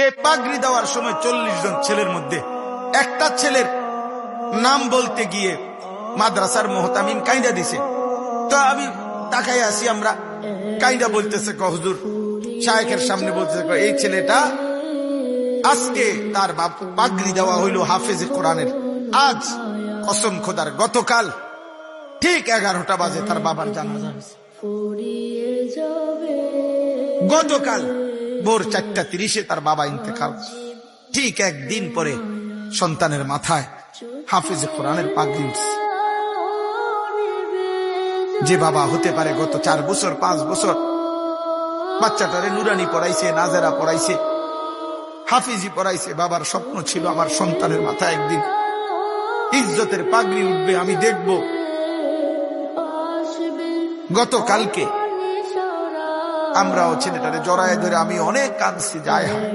এই পাগড়ি দেওয়ার সময় 40 জন ছেলের মধ্যে একটা ছেলের নাম বলতে গিয়ে মাদ্রাসার মোহতামিম কাইন্দা দিছে। তো আমি তাকাই আছি, আমরা কাইন্দা বলতেছে হুজুর, শায়েখের সামনে বলতেছে এই ছেলেটা আজকে তার বাপ পাগড়ি দেওয়া হইল হাফেজে কোরআনের। আজ কসম খোদার গতকাল ঠিক 11টা বাজে তার বাবার জানাজা হয়েছে। গতকাল ভোর 4:30 তার বাবা ইন্তেকাল। ঠিক একদিন পরে সন্তানের মাথায় হাফেজে কোরআনের পাগড়ি উঠছে। যে বাবা হতে পারে গত 4 বছর 5 বছর বাচ্চাটারে নুরানি পড়াইছে, নাজেরা পড়াইছে, হাফিজি পড়াইছে, বাবার স্বপ্ন ছিল আমার সন্তানের মাথায় একদিন ইজ্জতের পাগড়ি উঠবে, আমি দেখব। গতকালকে আমরাও ছেলেটারে জড়ায় ধরে আমি অনেক কাঁদছি, যায় হয়।